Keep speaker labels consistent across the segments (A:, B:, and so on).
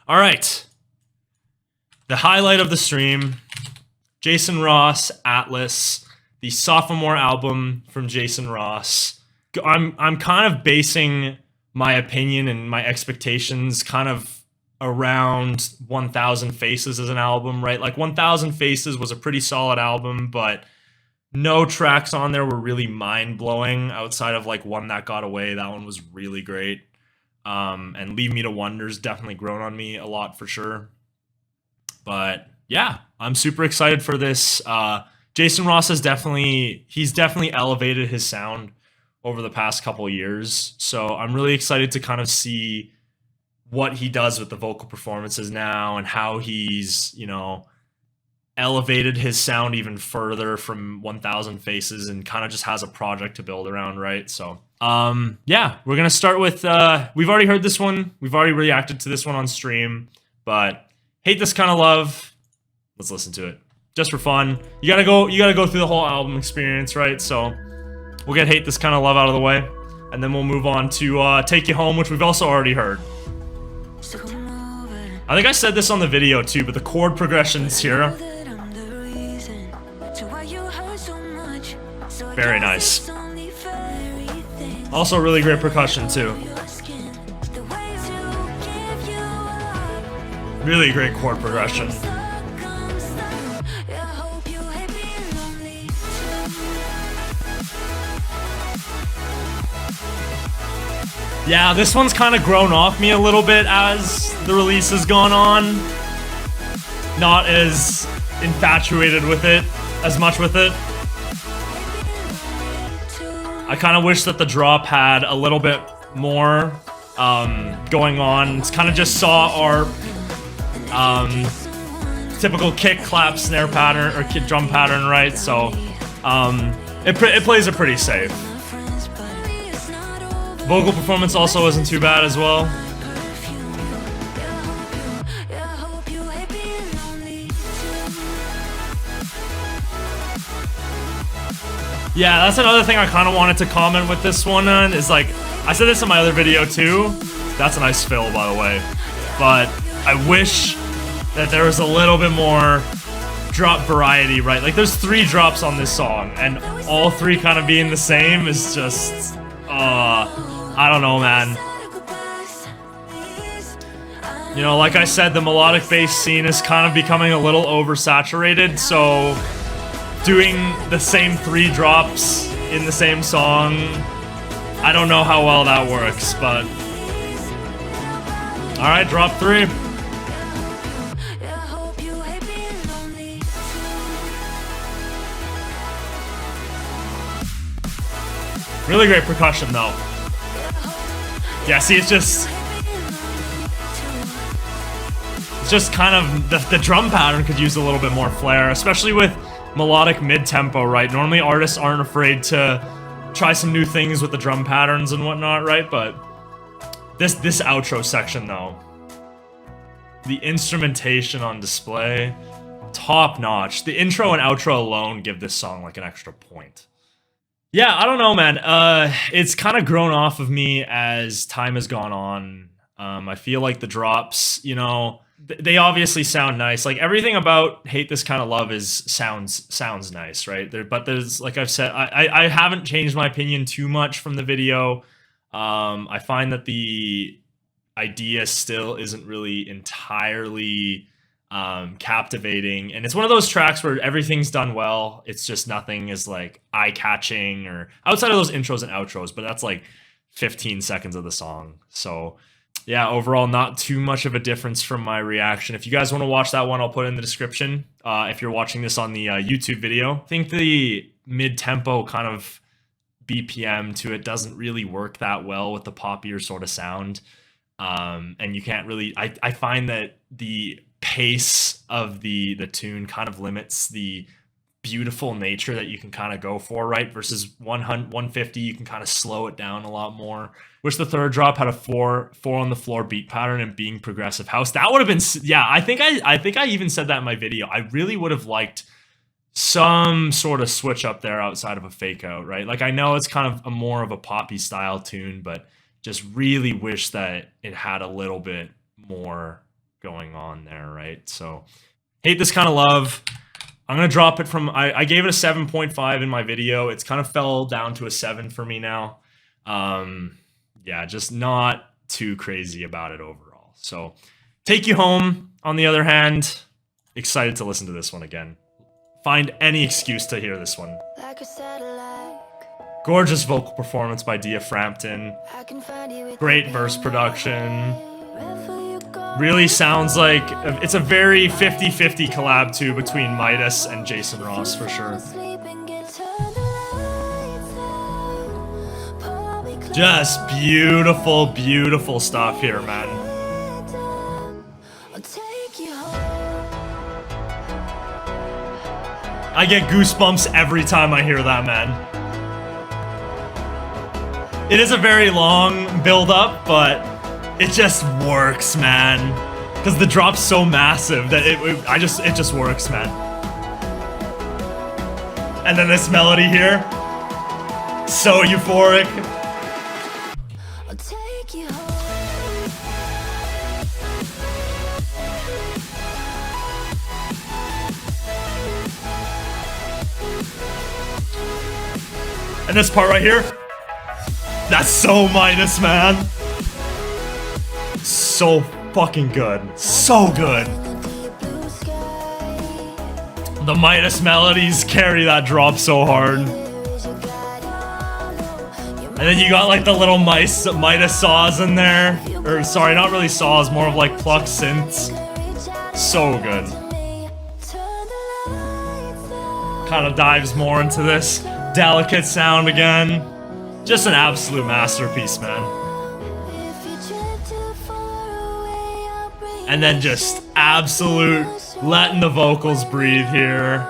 A: All right. The highlight of the stream, Jason Ross, Atlas, the sophomore album from Jason Ross. I'm kind of basing my opinion and my expectations kind of around 1000 Faces as an album, right? Like 1000 Faces was a pretty solid album, but no tracks on there were really mind-blowing outside of like One That Got Away. That one was really great. And Leave Me to Wonder's definitely grown on me a lot for sure. But yeah, I'm super excited for this. Jason Ross he's definitely elevated his sound over the past couple of years. So I'm really excited to kind of see what he does with the vocal performances now and how he's, you know, elevated his sound even further from 1000 Faces and kind of just has a project to build around, right? So yeah, we're gonna start with we've already heard this one, we've already reacted to this one on stream, but Hate This Kind of Love, let's listen to it just for fun. You gotta go through the whole album experience, right? So we'll get Hate This Kind of Love out of the way, and then we'll move on to Take You Home, which we've also already heard. I think I said this on the video too, but the chord progressions here, very nice. Also really great percussion too. Really great chord progression. Yeah, this one's kind of grown off me a little bit as the release has gone on. Not as infatuated with it, as much with it. I kind of wish that the drop had a little bit more going on. It's kind of just saw our typical kick, clap, snare pattern, or kick drum pattern, right? So it plays it pretty safe. Vocal performance also isn't too bad as well. Yeah, that's another thing I kind of wanted to comment with this one on, is like, I said this in my other video too, that's a nice fill by the way, but I wish that there was a little bit more drop variety, right? Like there's 3 drops on this song, and all 3 kind of being the same is just, I don't know, man. You know, like I said, the melodic bass scene is kind of becoming a little oversaturated, so doing the same 3 drops in the same song, I don't know how well that works, but alright, drop 3. Really great percussion though. Yeah, see, it's just kind of the drum pattern could use a little bit more flair, especially with melodic mid-tempo, right? Normally artists aren't afraid to try some new things with the drum patterns and whatnot, right? But this outro section though, the instrumentation on display, top notch. The intro and outro alone give this song like an extra point. Yeah, I don't know, man. It's kind of grown off of me as time has gone on. I feel like the drops, you know, they obviously sound nice. Like everything about Hate This Kind of Love sounds nice, right? But there's, like I've said, I haven't changed my opinion too much from the video. I find that the idea still isn't really entirely captivating, and it's one of those tracks where everything's done well, it's just nothing is like eye-catching or outside of those intros and outros, but that's like 15 seconds of the song. So yeah, overall not too much of a difference from my reaction. If you guys want to watch that one, I'll put it in the description. If you're watching this on the YouTube video, I think the mid-tempo kind of BPM to it doesn't really work that well with the poppier sort of sound, and you can't really, I find that the pace of the tune kind of limits the beautiful nature that you can kind of go for, right? Versus 150, you can kind of slow it down a lot more. Wish the third drop had a 4 on the floor beat pattern and being progressive house. That would have been, yeah, I think I even said that in my video. I really would have liked some sort of switch up there outside of a fake out, right? Like I know it's kind of a more of a poppy style tune, but just really wish that it had a little bit more going on there, right? So, Hate This Kind of Love. I'm going to drop it from... I gave it a 7.5 in my video. It's kind of fell down to a 7 for me now. Yeah, just not too crazy about it overall. So, Take You Home, on the other hand, excited to listen to this one again. Find any excuse to hear this one. Gorgeous vocal performance by Dia Frampton. Great verse production. Really sounds like it's a very 50-50 collab too between Mitis and Jason Ross for sure. Just beautiful, beautiful stuff here, man. I get goosebumps every time I hear that, man. It is a very long build-up, but it just works, man. Because the drop's so massive that it just works, man. And then this melody here, so euphoric. And this part right here, that's so Mitis, man. So fucking good. So good. The Mitis melodies carry that drop so hard. And then you got like the little Mitis saws in there. Or sorry, not really saws, more of like plucked synths. So good. Kind of dives more into this delicate sound again. Just an absolute masterpiece, man. And then just absolute letting the vocals breathe here.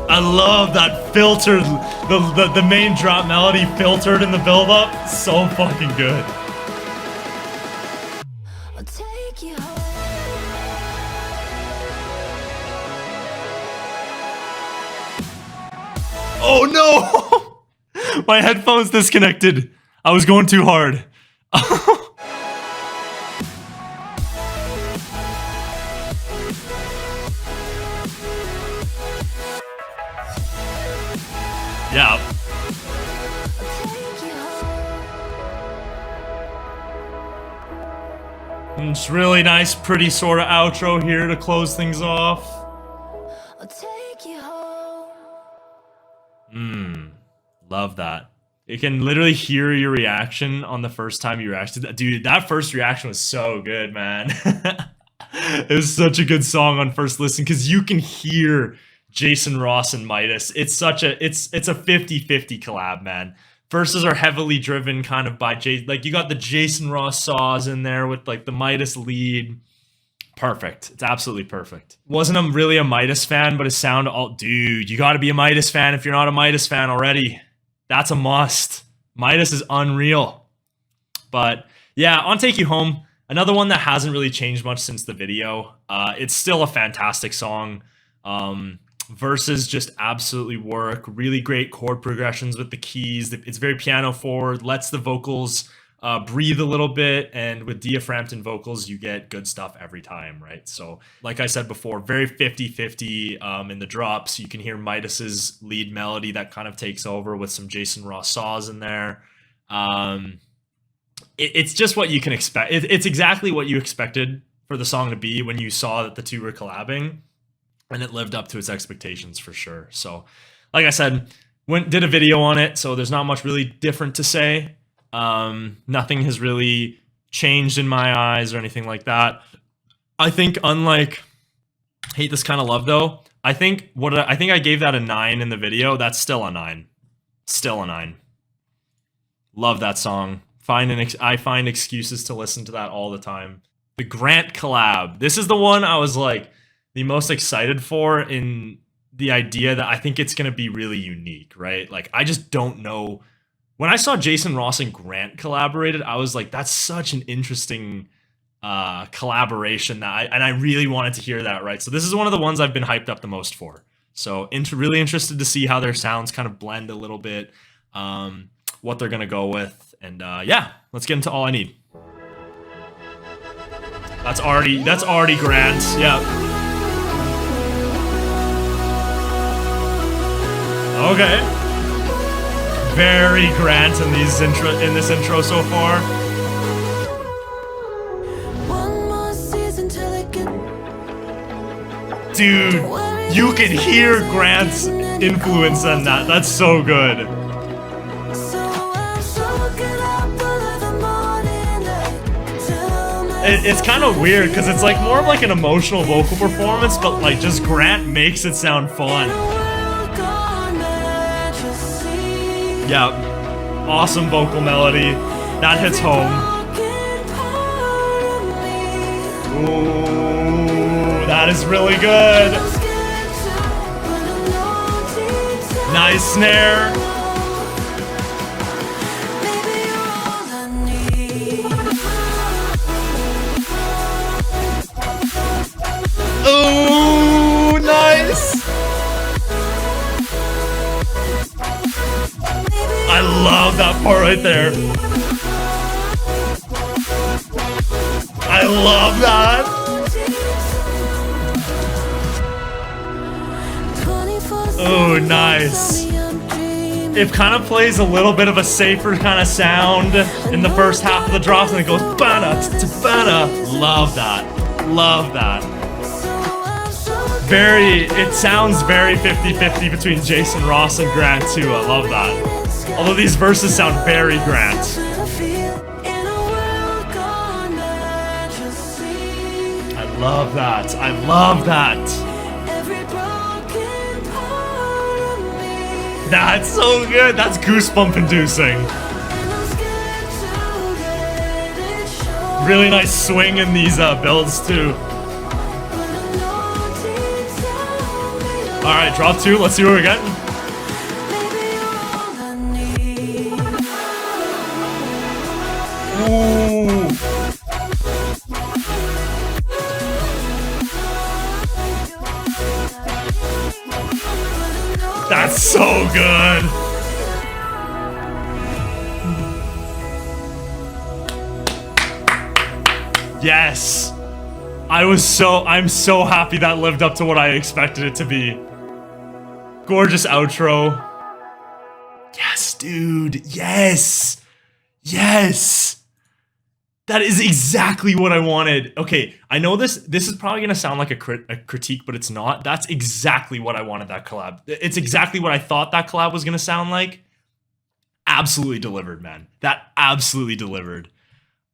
A: I love that filtered, the main drop melody filtered in the build-up. So fucking good. Oh no! My headphones disconnected. I was going too hard. Yeah. And it's really nice, pretty sort of outro here to close things off. Love that. You can literally hear your reaction on the first time you reacted. Dude, that first reaction was so good, man. It was such a good song on first listen because you can hear Jason Ross and Mitis. It's a 50-50 collab, man. Verses are heavily driven kind of by like you got the Jason Ross saws in there with like the Mitis lead. Perfect. It's absolutely perfect. Wasn't really a Mitis fan, but his sound dude, you got to be a Mitis fan if you're not a Mitis fan already. That's a must. Mitis is unreal. But yeah, on Take You Home, another one that hasn't really changed much since the video. It's still a fantastic song. Verses just absolutely work. Really great chord progressions with the keys. It's very piano forward, lets the vocals breathe a little bit, and with Dia Frampton vocals, you get good stuff every time, right? So, like I said before, very 50-50 in the drops. You can hear Mitis's lead melody that kind of takes over with some Jason Ross saws in there. It's just what you can expect. It's exactly what you expected for the song to be when you saw that the two were collabing, and it lived up to its expectations for sure. So, like I said, did a video on it, so there's not much really different to say. Nothing has really changed in my eyes or anything like that. I think unlike Hate This Kind of Love though, I think I gave that a 9 in the video. That's still a 9. Still a 9. Love that song. I find excuses to listen to that all the time. The Grant collab. This is the one I was like the most excited for, in the idea that I think it's going to be really unique, right? Like I just don't know. When I saw Jason Ross and Grant collaborated, I was like, that's such an interesting collaboration that I really wanted to hear that, right? So this is one of the ones I've been hyped up the most for. So really interested to see how their sounds kind of blend a little bit, what they're going to go with. And yeah, let's get into All I Need. That's already Grant. Yeah. Okay. Very Grant in this intro so far. Dude, you can hear Grant's influence on that. That's so good. It's kind of weird because it's like more of like an emotional vocal performance, but like just Grant makes it sound fun. Yeah, awesome vocal melody. That hits home. Ooh, that is really good. Nice snare. Ooh, nice! I love that part right there. I love that. Oh, nice. It kind of plays a little bit of a safer kind of sound in the first half of the drops, and it goes bana to bana. Love that. Love that. It sounds very 50-50 between Jason Ross and Grant too. I love that. Although these verses sound very Grant. I love that. I love that. That's so good. That's goosebump inducing. Really nice swing in these builds too. Alright, drop 2, let's see what we got. Ooh. That's so good. Yes. I'm so happy that lived up to what I expected it to be. Gorgeous outro. Yes, dude. Yes. Yes. That is exactly what I wanted. Okay, I know this is probably gonna sound like a critique, but it's not. That's exactly what I wanted that collab. It's exactly what I thought that collab was gonna sound like. Absolutely delivered, man. That absolutely delivered.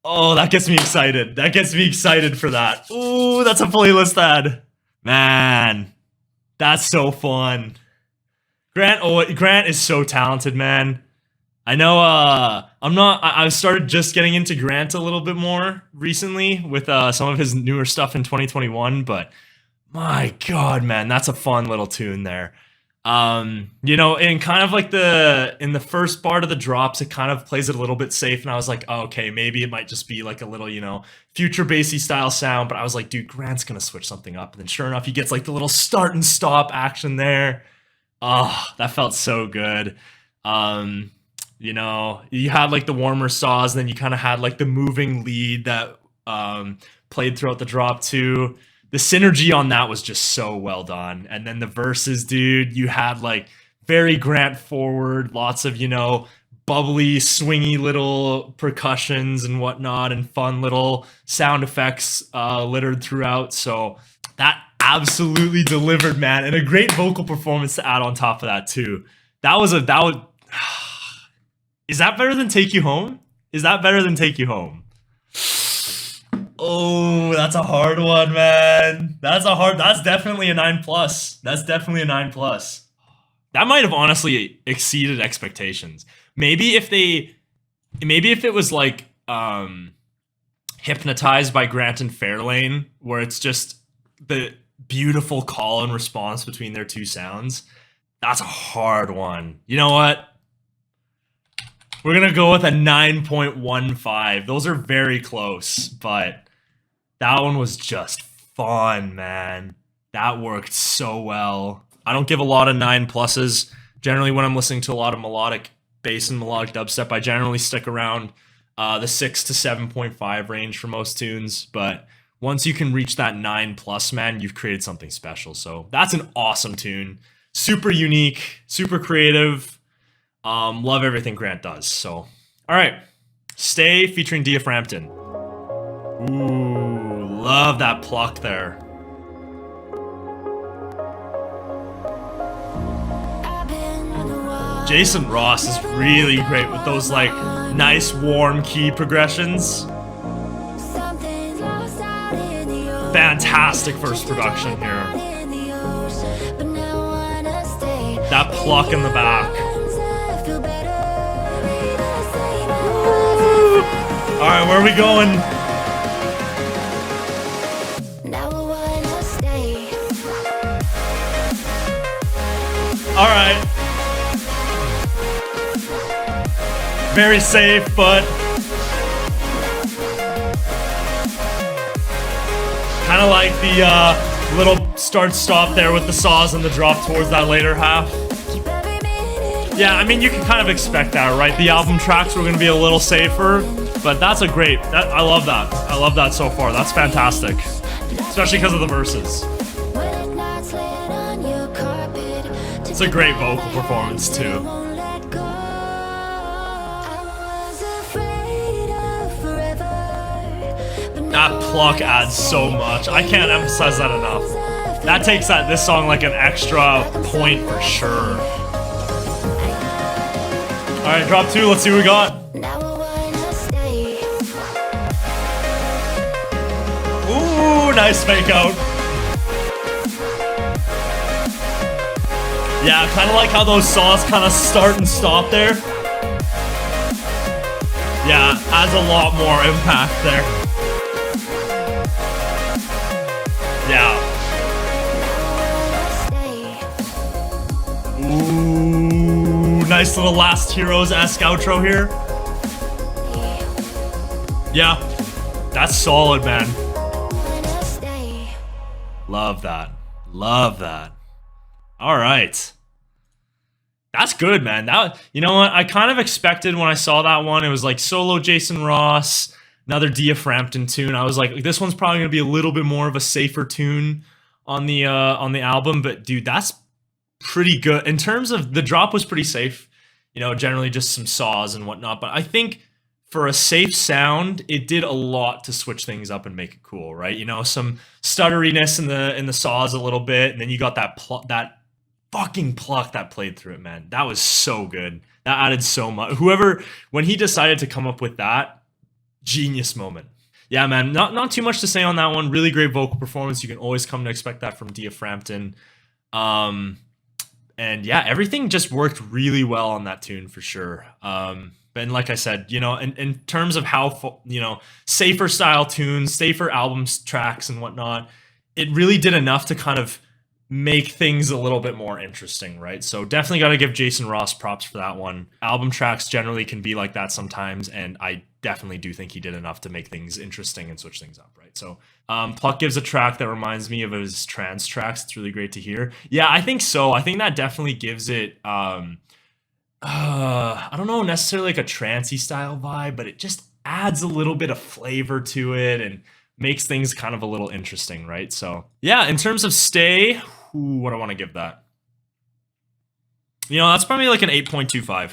A: Oh, that gets me excited. That gets me excited for that. Ooh, that's a playlist ad. Man, that's so fun. Grant is so talented, man. I know I've started just getting into Grant a little bit more recently with some of his newer stuff in 2021, but my God, man, that's a fun little tune there. You know, and kind of like in the first part of the drops, it kind of plays it a little bit safe, and I was like, oh, okay, maybe it might just be like a little, you know, future bassy style sound, but I was like, dude, Grant's gonna switch something up, and then sure enough, he gets like the little start and stop action there. Oh, that felt so good. You know, you had like the warmer saws, and then you kind of had like the moving lead that played throughout the drop too. The synergy on that was just so well done. And then the verses, dude, you had like very Grant forward, lots of, you know, bubbly, swingy little percussions and whatnot, and fun little sound effects littered throughout. So that absolutely delivered, man. And a great vocal performance to add on top of that too. Is that better than Take You Home? Is that better than Take You Home? Oh, that's a hard one, man. That's definitely a 9+. That's definitely a 9+. That might have honestly exceeded expectations. Maybe if it was like Hypnotized by Grant and Fairlane, where it's just the beautiful call and response between their two sounds. That's a hard one. You know what? We're gonna go with a 9.15. Those are very close, but that one was just fun, man. That worked so well. I don't give a lot of 9+. Generally, when I'm listening to a lot of melodic bass and melodic dubstep, I generally stick around the 6 to 7.5 range for most tunes. But once you can reach that 9+, man, you've created something special. So that's an awesome tune. Super unique, super creative. Love everything Grant does. So, all right. Stay featuring Dia Frampton. Ooh, love that pluck there. Jason Ross is really great with those like nice warm key progressions. Fantastic first production here. That pluck in the back. Alright, where are we going? Alright. Very safe, but kind of like the little start-stop there with the saws and the drop towards that later half. Yeah, I mean, you can kind of expect that, right? The album tracks were going to be a little safer, but that's a great... I love that. I love that so far. That's fantastic. Especially because of the verses. It's a great vocal performance, too. That pluck adds so much. I can't emphasize that enough. That takes this song like an extra point for sure. Alright, drop 2, let's see what we got. Ooh, nice fake out. Yeah, kind of like how those saws kind of start and stop there. Yeah, adds a lot more impact there. Yeah. Ooh, nice little Last Heroes-esque outro here. Yeah, that's solid, man. Love that. Love that. All right. That's good, man. That, you know what? I kind of expected when I saw that one, it was like solo Jason Ross, another Dia Frampton tune. I was like, this one's probably gonna be a little bit more of a safer tune on the album. But dude, that's pretty good. In terms of the drop was pretty safe. You know, generally just some saws and whatnot. But I think for a safe sound, it did a lot to switch things up and make it cool, right? You know, some stutteriness in the saws a little bit, and then you got that fucking pluck that played through it, man. That was so good. That added so much. Whoever, when he decided to come up with that, genius moment. Yeah, man, not too much to say on that one. Really great vocal performance. You can always come to expect that from Dia Frampton. And yeah, everything just worked really well on that tune for sure. And like I said, you know, in terms of how, you know, safer style tunes, safer albums, tracks and whatnot, it really did enough to kind of make things a little bit more interesting, right? So definitely got to give Jason Ross props for that one. Album tracks generally can be like that sometimes, and I definitely do think he did enough to make things interesting and switch things up, right? So Pluck gives a track that reminds me of his trance tracks. It's really great to hear. Yeah, I think so. I think that definitely gives it I don't know, necessarily like a trancey style vibe, but it just adds a little bit of flavor to it and makes things kind of a little interesting, right? So yeah, in terms of Stay, what do I want to give that? You know, that's probably like an 8.25.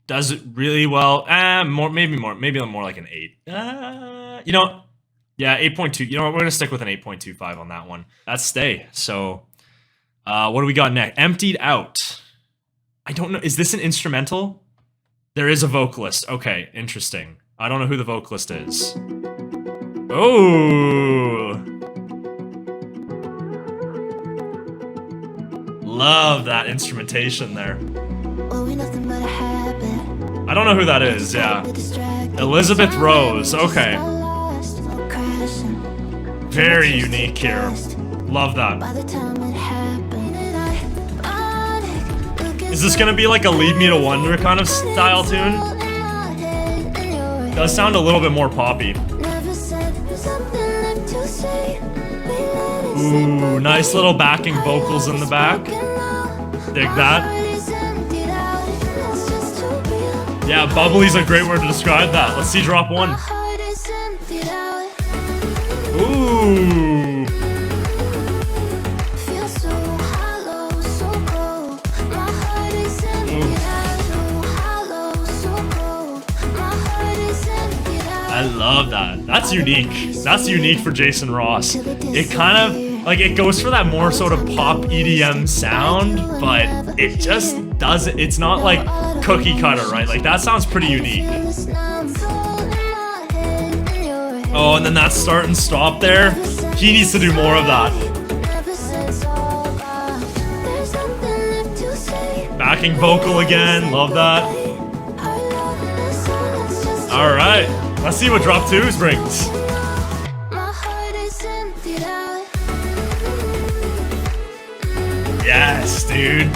A: Does it really well? Maybe more like an 8. You know, yeah, 8.2. You know what? We're gonna stick with an 8.25 on that one. That's Stay. So, what do we got next? Emptied Out. I don't know. Is this an instrumental? There is a vocalist. Okay, interesting. I don't know who the vocalist is. Oh. Love that instrumentation there. I don't know who that is, yeah. Elizabeth Rose, okay. Very unique here. Love that. Is this gonna be like a Lead Me to Wonder kind of style tune? Does sound a little bit more poppy. Ooh, nice little backing vocals in the back. Dig that. Yeah, bubbly's a great word to describe that. Let's see drop 1. Ooh. I love that. That's unique. That's unique for Jason Ross. It kind of, like, it goes for that more sort of pop EDM sound, but it just doesn't, it's not like cookie cutter, right? Like, that sounds pretty unique. Oh, and then that start and stop there. He needs to do more of that. Backing vocal again. Love that. All right. Let's see what drop 2s brings. Yes, dude.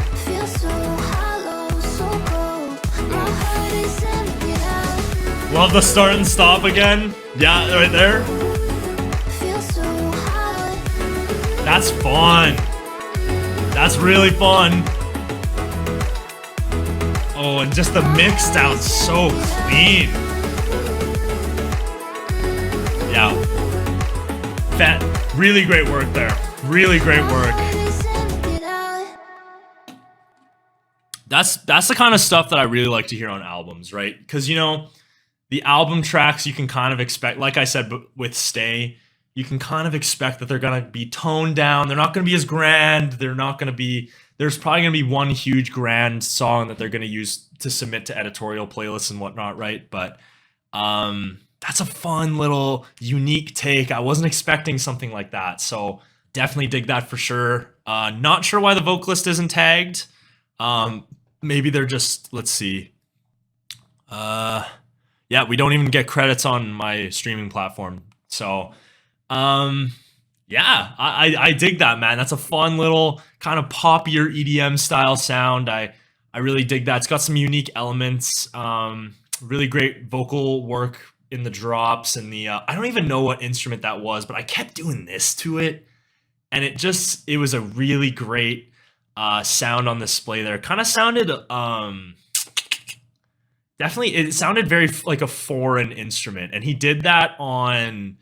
A: Love the start and stop again. Yeah, right there. That's fun. That's really fun. Oh, and just the mix sounds so clean. Yeah. Really great work there. Really great work. That's the kind of stuff that I really like to hear on albums, right? Because, you know, the album tracks you can kind of expect, like I said with Stay, you can kind of expect that they're going to be toned down. They're not going to be as grand. They're not going to be, there's probably going to be one huge grand song that they're going to use to submit to editorial playlists and whatnot, right? But that's a fun little unique take. I wasn't expecting something like that. So definitely dig that for sure. Not sure why the vocalist isn't tagged. Maybe they're just, let's see. Yeah, we don't even get credits on my streaming platform. So, yeah, I dig that, man. That's a fun little kind of poppier EDM style sound. I really dig that. It's got some unique elements. Really great vocal work in the drops and the, I don't even know what instrument that was, but I kept doing this to it. And it was a really great sound on display there. Kind of sounded, definitely, it sounded very like a foreign instrument. And he did that on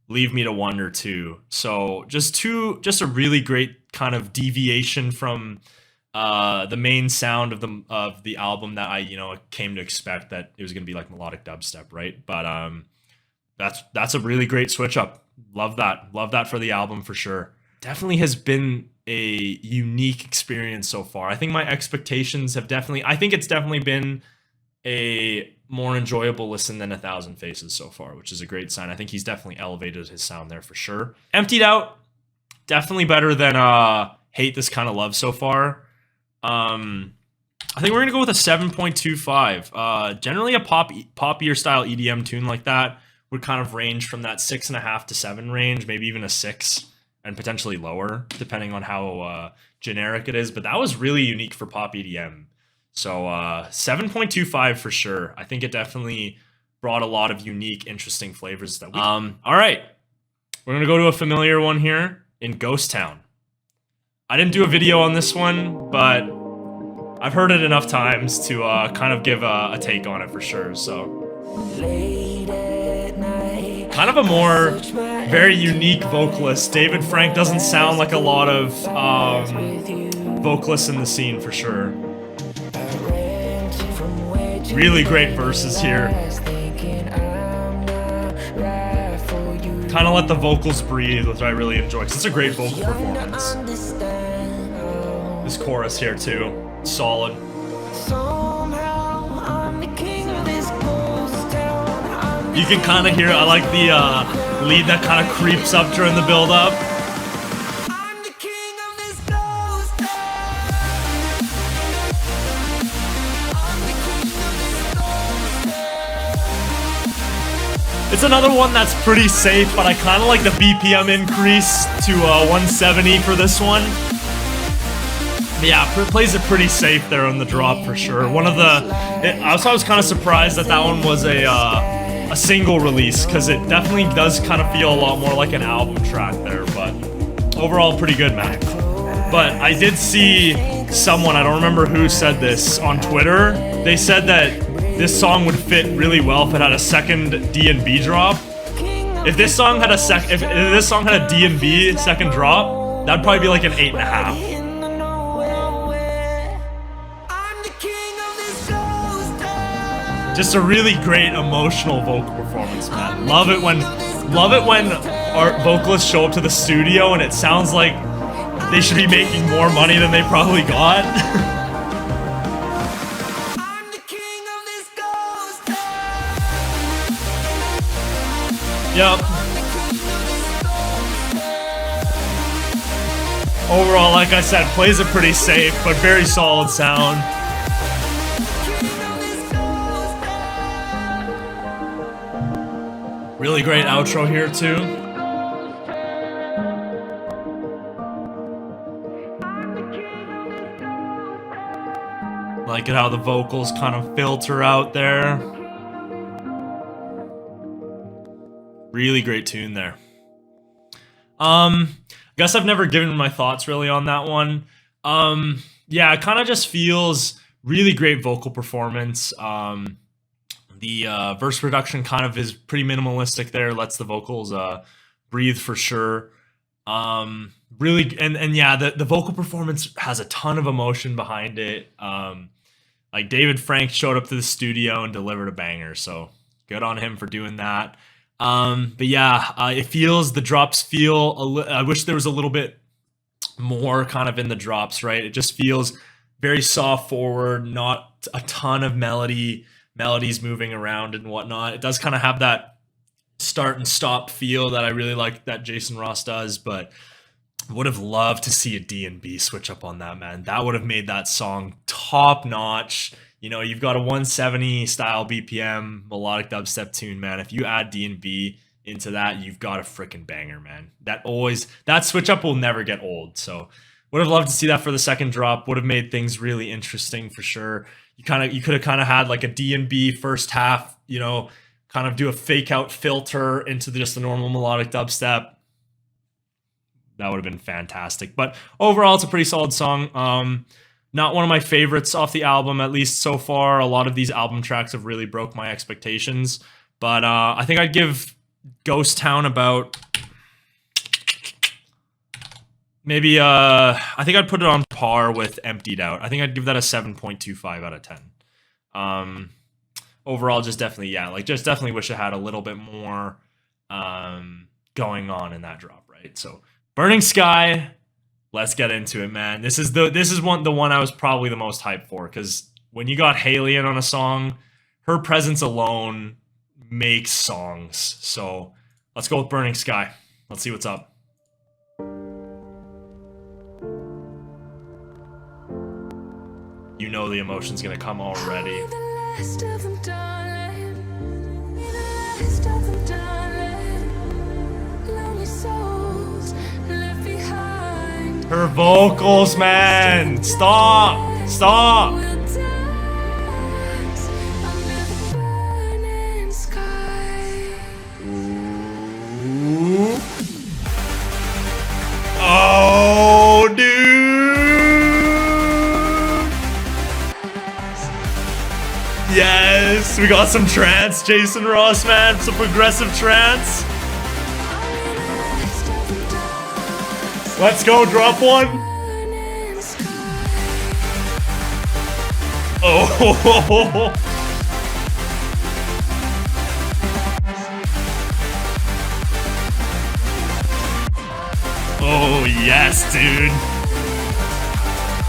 A: Leave Me to Wonder too. So just a really great kind of deviation from the main sound of the album that I came to expect, that it was going to be like melodic dubstep, right? But that's a really great switch up. Love that for the album for sure. Definitely has been a unique experience so far. I think my expectations have I think it's definitely been a more enjoyable listen than 1,000 Faces so far, which is a great sign. I think he's definitely elevated his sound there for sure. Emptied Out, definitely better than Hate This Kind of Love so far. I think we're gonna go with a 7.25. Generally a poppier style EDM tune like that would kind of range from that 6.5 to 7 range, maybe even a 6 and potentially lower, depending on how generic it is. But that was really unique for pop EDM. So 7.25 for sure. I think it definitely brought a lot of unique, interesting flavors that we. All right, we're gonna go to a familiar one here in Ghost Town. I didn't do a video on this one, but I've heard it enough times to kind of give a take on it for sure. So kind of a more very unique vocalist. David Frank doesn't sound like a lot of vocalists in the scene for sure. Really great verses here. Kind of let the vocals breathe, which I really enjoy, because it's a great vocal performance. This chorus here too, solid. You can kind of hear, I like the lead that kind of creeps up during the build-up. It's another one that's pretty safe, but I kind of like the BPM increase to 170 for this one. But yeah, plays it pretty safe there on the drop for sure. One of the, I was kind of surprised that one was a single release, because it definitely does kind of feel a lot more like an album track there. But overall, pretty good, man. But I did see someone, I don't remember who said this, on Twitter. They said that this song would fit really well if it had a second D&B drop. If this song had a if this song had a D&B second drop, that'd probably be like an 8.5. Just a really great emotional vocal performance, man. Love it when our vocalists show up to the studio and it sounds like they should be making more money than they probably got. Yep. Overall, like I said, plays it pretty safe, but very solid sound. Really great outro here too. Like it how the vocals kind of filter out there. Really great tune there. I guess I've never given my thoughts really on that one. Yeah, it kind of just feels really great vocal performance. The verse production kind of is pretty minimalistic there, lets the vocals breathe for sure. Really, and yeah, the vocal performance has a ton of emotion behind it. Like David Frank showed up to the studio and delivered a banger, so good on him for doing that. But yeah, it feels, the drops feel, I wish there was a little bit more kind of in the drops, right? It just feels very soft forward, not a ton of melodies moving around and whatnot. It does kind of have that start and stop feel that I really like that Jason Ross does, but would have loved to see a D&B switch up on that, man. That would have made that song top notch. You know, you've got a 170 style BPM melodic dubstep tune, man. If you add D&B into that, you've got a freaking banger, man. That switch up will never get old. So would have loved to see that for the second drop. Would have made things really interesting for sure. You could have kind of had like a D&B first half, you know, kind of do a fake out filter into just the normal melodic dubstep. That would have been fantastic. But overall, it's a pretty solid song. Not one of my favorites off the album, at least so far. A lot of these album tracks have really broke my expectations. But I think I'd give Ghost Town about maybe, I think I'd put it on par with Emptied Out. I think I'd give that a 7.25 out of 10. Overall, just definitely, yeah, like just definitely wish it had a little bit more going on in that drop, right? So Burning Sky, let's get into it, man. This is the one I was probably the most hyped for, because when you got Haley in on a song, her presence alone makes songs. So let's go with Burning Sky. Let's see what's up. You know the emotion's gonna come already. Her vocals, man! Stop! Stop! Ooh. Oh, dude! Yes! We got some trance, Jason Ross, man! Some progressive trance! Let's go, drop one. Oh. Oh, yes, dude.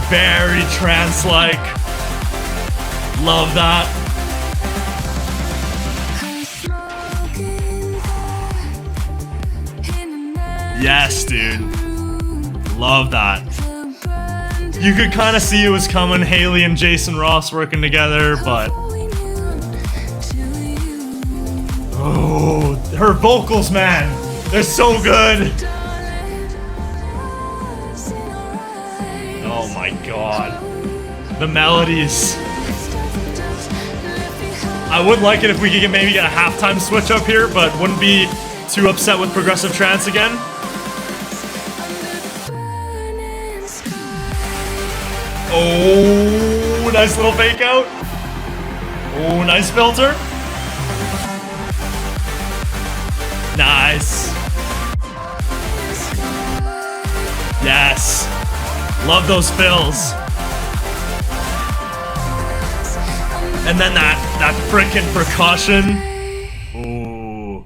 A: Very trance-like. Love that. Yes, dude. Love that. You could kind of see it was coming, Haley and Jason Ross working together, but oh, her vocals, man, they're so good. Oh my god, the melodies. I would like it if we could maybe get a halftime switch up here, but wouldn't be too upset with progressive trance again. Oh, nice little fake out. Oh, nice filter. Nice. Yes. Love those fills. And then that frickin' percussion. Ooh.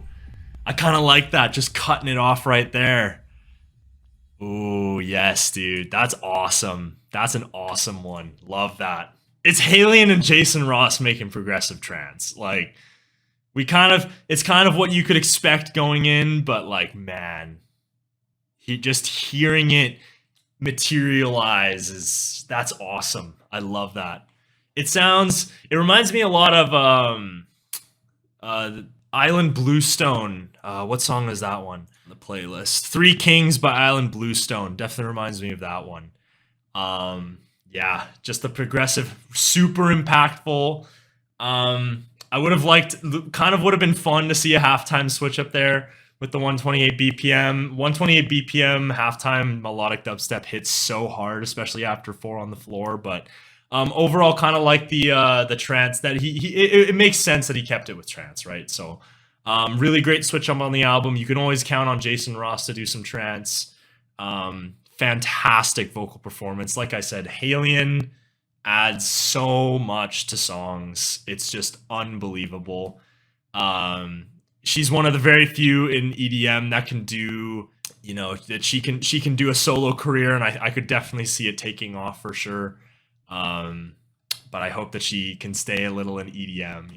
A: I kind of like that, just cutting it off right there. Ooh, yes, dude. That's awesome. That's an awesome one. Love that. It's Halion and Jason Ross making progressive trance. Like, it's kind of what you could expect going in, but like, man, just hearing it materialize that's awesome. I love that. It reminds me a lot of Island Bluestone. What song is that one on the playlist? Three Kings by Island Bluestone. Definitely reminds me of that one. Yeah, just the progressive, super impactful. I would have would have been fun to see a halftime switch up there with the 128 BPM. 128 BPM halftime melodic dubstep hits so hard, especially after 4 on the floor. But overall, kind of like the trance that it makes sense that he kept it with trance, right? So really great switch up on the album. You can always count on Jason Ross to do some trance. Fantastic vocal performance. Like I said, Halion adds so much to songs. It's just unbelievable. She's one of the very few in EDM that can do, that she can do a solo career, and I could definitely see it taking off for sure. But I hope that she can stay a little in EDM.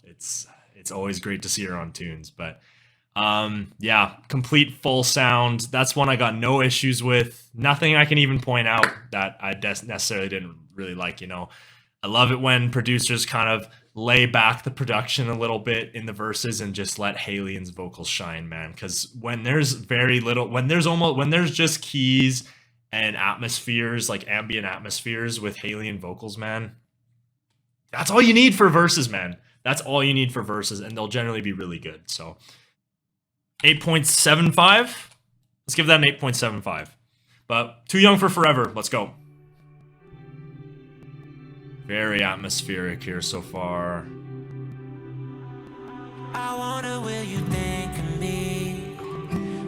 A: It's always great to see her on tunes, but yeah, complete full sound. That's one I got no issues with. Nothing I can even point out that I necessarily didn't really like. I love it when producers kind of lay back the production a little bit in the verses and just let Halion's vocals shine, man. Because when there's when there's just keys and atmospheres, like ambient atmospheres with Halion vocals, man, that's all you need for verses, man. That's all you need for verses, and they'll generally be really good. So 8.75. Let's give that an 8.75. But Too Young for Forever. Let's go. Very atmospheric here so far. I wonder where you think of me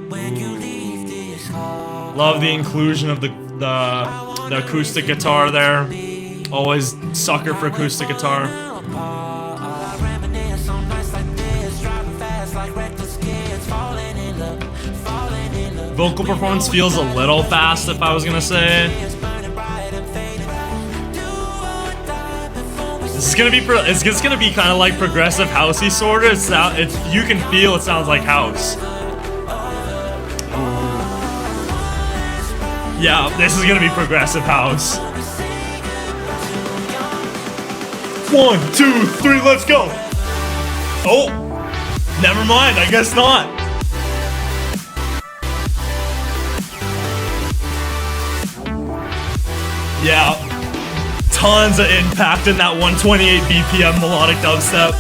A: when you leave this hall. Love the inclusion of the acoustic guitar there. Always sucker for acoustic guitar. Vocal performance feels a little fast, if I was gonna say. It's gonna be kind of like progressive housey sort of. You can feel it sounds like house. Yeah, this is gonna be progressive house. 1, 2, 3, let's go. Oh, never mind. I guess not. Yeah, tons of impact in that 128 BPM melodic dubstep.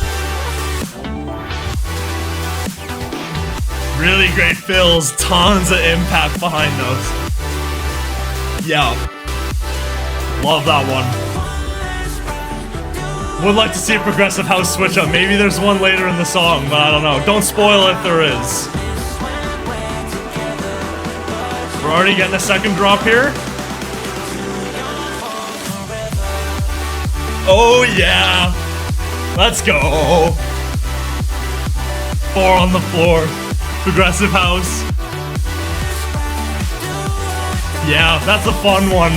A: Really great fills, tons of impact behind those. Yeah, love that one. Would like to see a progressive house switch up. Maybe there's one later in the song, but I don't know. Don't spoil if there is. We're already getting a second drop here. Oh yeah, let's go. 4 on the floor, progressive house. Yeah, that's a fun one.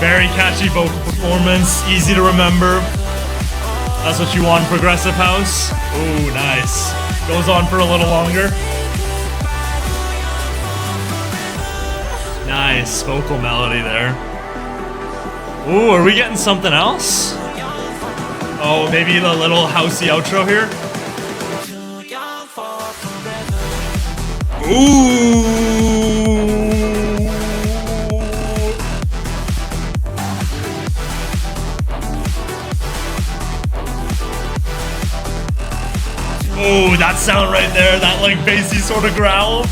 A: Very catchy vocal performance, easy to remember. That's what you want in progressive house. Ooh, nice. Goes on for a little longer. Nice vocal melody there. Ooh, are we getting something else? Oh, maybe the little housey outro here? Ooh! Ooh, that sound right there, that like bassy sort of growl.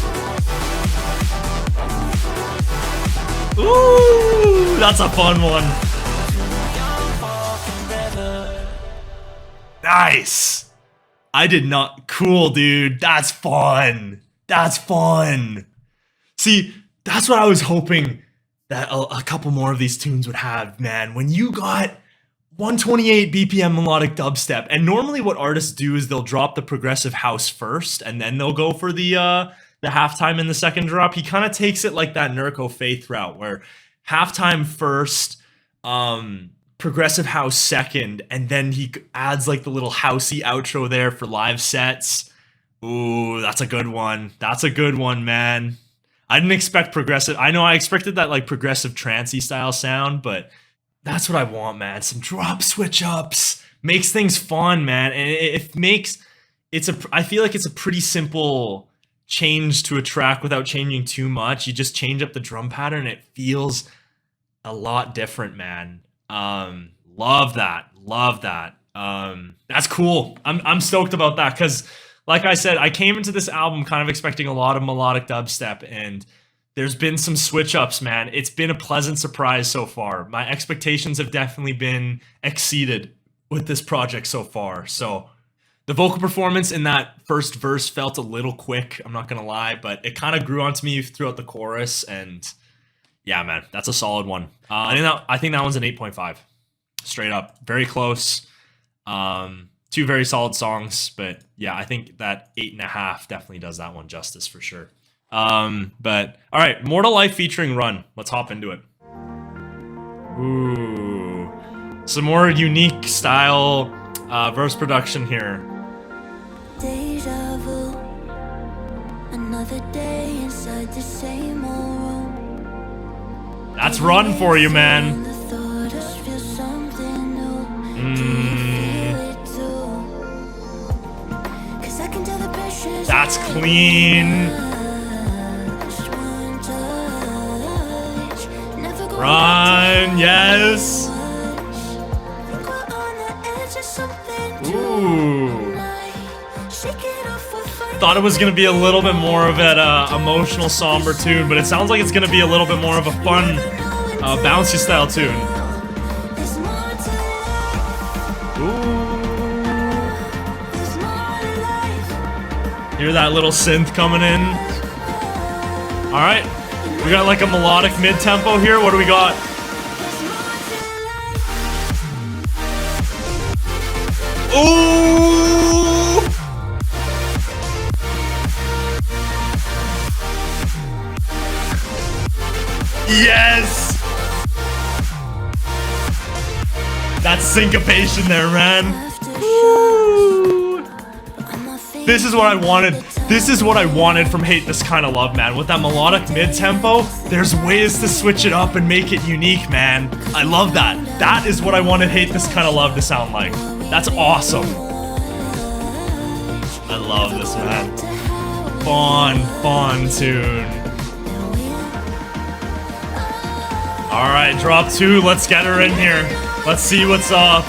A: Ooh, that's a fun one. Nice. I did not. Cool, dude. That's fun. That's fun. See, that's what I was hoping that a couple more of these tunes would have, man. When you got 128 BPM melodic dubstep, and normally what artists do is they'll drop the progressive house first, and then they'll go for the halftime in the second drop. He kind of takes it like that Nurko Faith route, where halftime first, progressive house second, and then he adds like the little housey outro there for live sets. Ooh, that's a good one. That's a good one, man. I didn't expect progressive. I know I expected that like progressive trancey style sound, but that's what I want, man. Some drop switch ups makes things fun, man, and it makes I feel like it's a pretty simple change to a track without changing too much. You just change up the drum pattern, it feels a lot different, man. Love that. Love that. That's cool. I'm stoked about that because, like I said, I came into this album kind of expecting a lot of melodic dubstep, and there's been some switch ups, man. It's been a pleasant surprise so far. My expectations have definitely been exceeded with this project so far. So the vocal performance in that first verse felt a little quick, I'm not gonna lie, but it kind of grew onto me throughout the chorus, and yeah, man, that's a solid one. I think that one's an 8.5. Straight up. Very close. Two very solid songs, but yeah, I think that 8.5 definitely does that one justice for sure. But all right, Mortal Life featuring Run. Let's hop into it. Ooh, some more unique style verse production here.
B: Deja vu, another day inside the same old room.
A: That's Run for you, man. That's clean. Run, yes. Ooh. Thought it was gonna be a little bit more of an emotional, somber tune, but it sounds like it's gonna be a little bit more of a fun, bouncy style tune. Hear that little synth coming in. All right, we got like a melodic mid-tempo here. What do we got? Ooh! Yes! That's syncopation there, man. This is what I wanted. This is what I wanted from Hate This Kind of Love, man. With that melodic mid-tempo, there's ways to switch it up and make it unique, man. I love that. That is what I wanted Hate This Kind of Love to sound like. That's awesome. I love this, man. Fun tune. Alright, drop 2. Let's get her in here. Let's see what's up.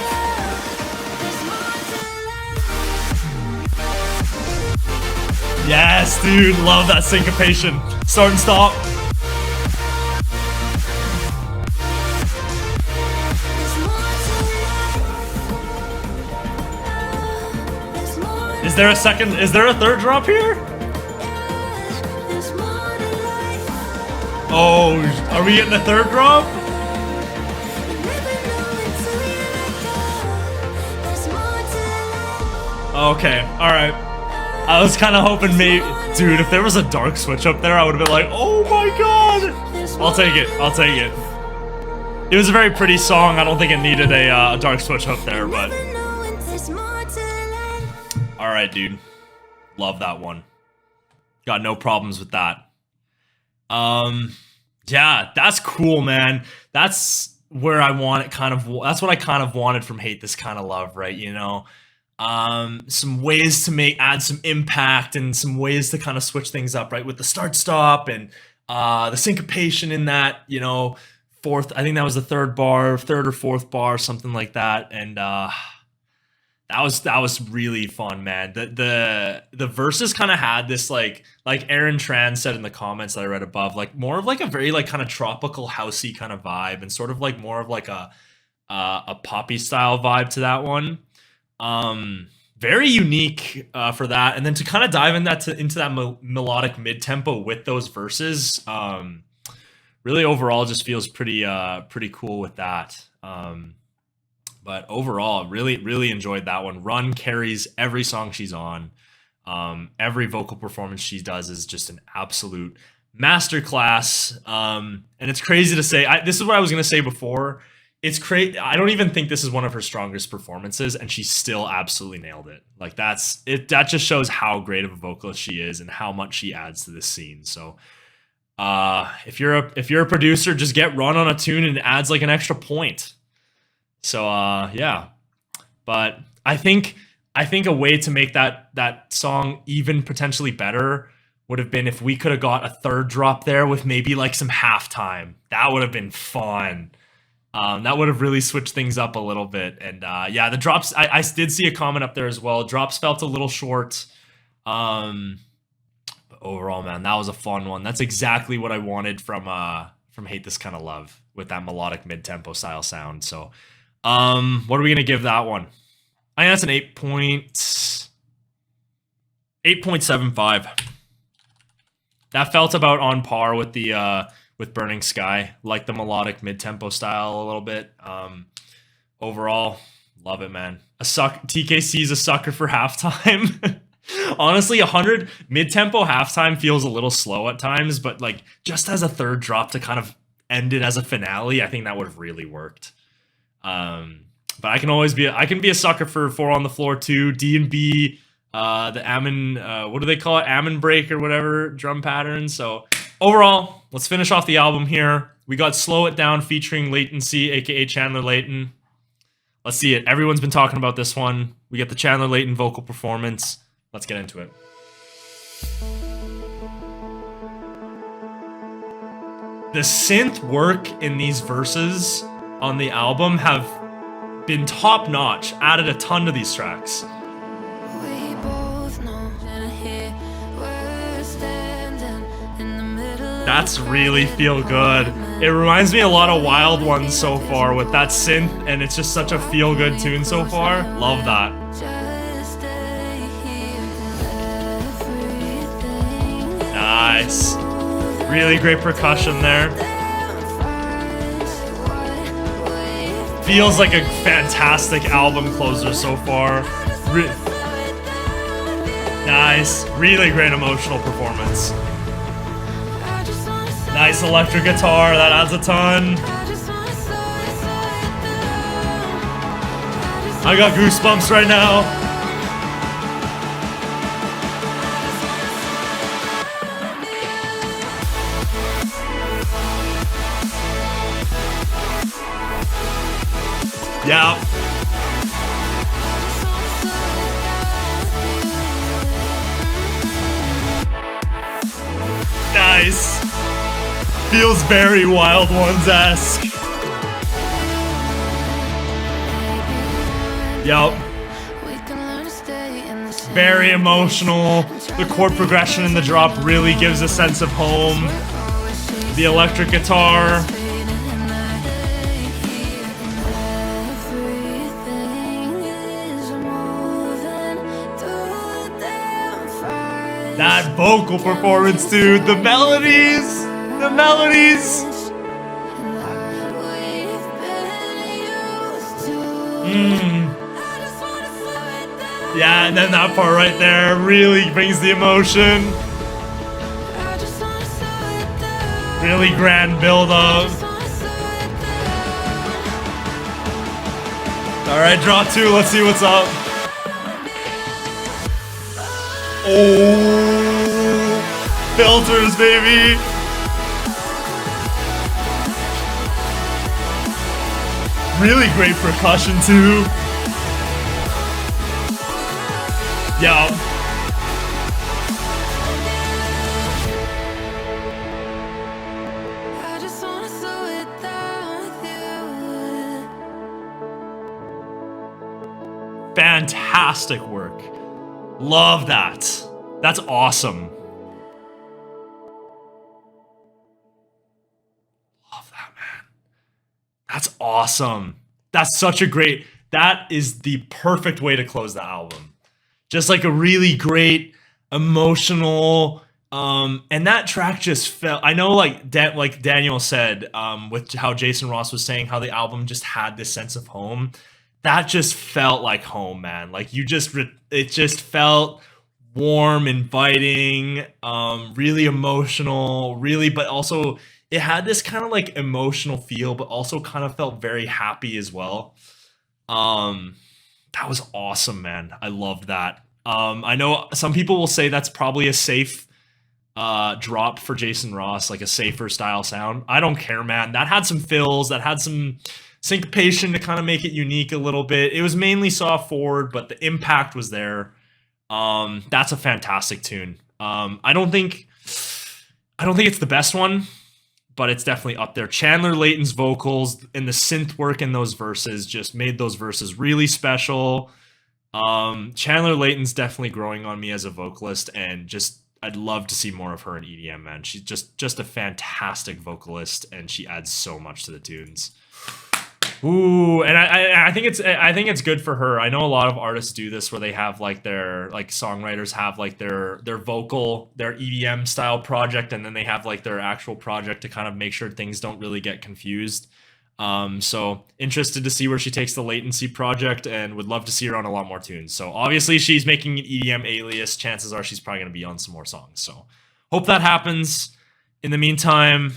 A: Yes, dude, love that syncopation. Start and stop. Is there a third drop here? Oh, are we getting a third drop? Okay, alright. I was kind of hoping maybe... Dude, if there was a dark switch up there, I would have been like, oh my god! I'll take it, I'll take it. It was a very pretty song. I don't think it needed a dark switch up there, but... Alright, dude. Love that one. Got no problems with that. Yeah, that's cool, man. That's where I want it kind of... That's what I kind of wanted from Hate This Kind of Love, right? You know? Some ways to add some impact and some ways to kind of switch things up, right? With the start stop and the syncopation in that, you know, I think that was the third or fourth bar, something like that. And that was really fun, man. The verses kind of had this like Aaron Tran said in the comments that I read above, like more of like a very like kind of tropical housey kind of vibe, and sort of like more of like a poppy style vibe to that one. very unique for that. And then to kind of dive into that melodic mid tempo with those verses, really overall just feels pretty cool with that. But overall, really enjoyed that one. Run carries every song she's on. Every vocal performance she does is just an absolute masterclass. And it's crazy to say. This is what I was gonna say before. It's crazy. I don't even think this is one of her strongest performances, and she still absolutely nailed it. Like that's it. That just shows how great of a vocalist she is and how much she adds to this scene. So, if you're a producer, just get Run on a tune and it adds like an extra point. So, yeah. But I think a way to make that song even potentially better would have been if we could have got a third drop there with maybe like some halftime. That would have been fun. That would have really switched things up a little bit. And yeah, the drops, I did see a comment up there as well. Drops felt a little short. But overall, man, that was a fun one. That's exactly what I wanted from Hate This Kind of Love with that melodic mid-tempo style sound. So what are we going to give that one? I think that's an 8.75. That felt about on par with the with Burning Sky, like the melodic mid-tempo style a little bit. Overall, love it, man. TKC is a sucker for halftime. Honestly, 100 mid-tempo halftime feels a little slow at times, but like just as a third drop to kind of end it as a finale, I think that would have really worked. But I can be a sucker for 4 on the Floor too. D&B, the Ammon, what do they call it? Ammon break or whatever drum pattern. So overall, let's finish off the album here. We got Slow It Down featuring Latency, aka Chandler Layton. Let's see it. Everyone's been talking about this one. We get the Chandler Layton vocal performance. Let's get into it. The synth work in these verses on the album have been top notch, added a ton to these tracks. That's really feel good. It reminds me a lot of Wild Ones so far with that synth, and it's just such a feel good tune so far. Love that. Nice. Really great percussion there. Feels like a fantastic album closer so far. Nice. Really great emotional performance. Nice electric guitar. That adds a ton. I got goosebumps right now. Yeah. Nice. Feels very Wild Ones-esque. Yup. Very emotional. The chord progression in the drop really gives a sense of home. The electric guitar. That vocal performance, dude. The melodies. The melodies. Yeah, and then that part right there really brings the emotion. Really grand build up. Alright, draw 2, let's see what's up. Oh, filters, baby. Really great percussion too. Yeah. Fantastic work. Love that. That's awesome. Love that, man. That's awesome. That's such a great... That is the perfect way to close the album. Just like a really great emotional, and that track just felt, I know like Daniel said, with how Jason Ross was saying how the album just had this sense of home. That just felt like home, man. Like it just felt warm, inviting, really emotional, really, but also it had this kind of like emotional feel, but also kind of felt very happy as well. That was awesome, man. I loved that. I know some people will say that's probably a safe drop for Jason Ross, like a safer style sound. I don't care, man. That had some fills, that had some syncopation to kind of make it unique a little bit. It was mainly soft forward, but the impact was there. That's a fantastic tune. I don't think it's the best one, but it's definitely up there. Chandler Layton's vocals and the synth work in those verses just made those verses really special. Chandler Layton's definitely growing on me as a vocalist, and just I'd love to see more of her in EDM, man. She's just a fantastic vocalist, and she adds so much to the tunes. Ooh, and I think it's good for her. I know a lot of artists do this where they have like their like songwriters have like their vocal, their EDM style project, and then they have like their actual project to kind of make sure things don't really get confused. So interested to see where she takes the Latency project, and would love to see her on a lot more tunes. So obviously she's making an EDM alias. Chances are she's probably going to be on some more songs. So hope that happens. In the meantime,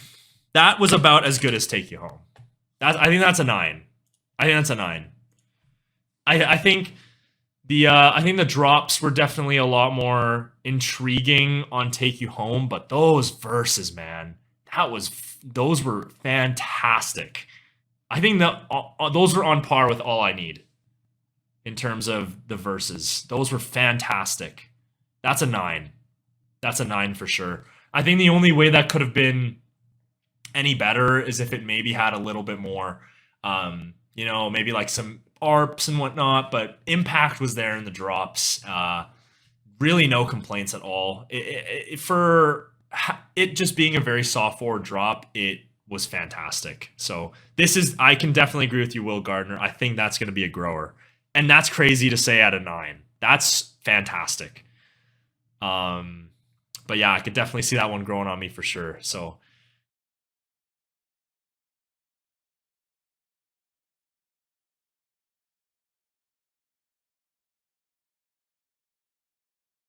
A: that was about as good as Take You Home. I think that's a 9. I think that's a 9. I think the drops were definitely a lot more intriguing on Take You Home, but those verses, man, those were fantastic. I think that those were on par with All I Need in terms of the verses. Those were fantastic. That's a 9. That's a 9 for sure. I think the only way that could have been any better is if it maybe had a little bit more, maybe like some ARPs and whatnot, but impact was there in the drops. Really no complaints at all. For it just being a very soft forward drop, it was fantastic. So I can definitely agree with you, Will Gardner. I think that's going to be a grower, and that's crazy to say at a 9. That's fantastic. But yeah, I could definitely see that one growing on me for sure. So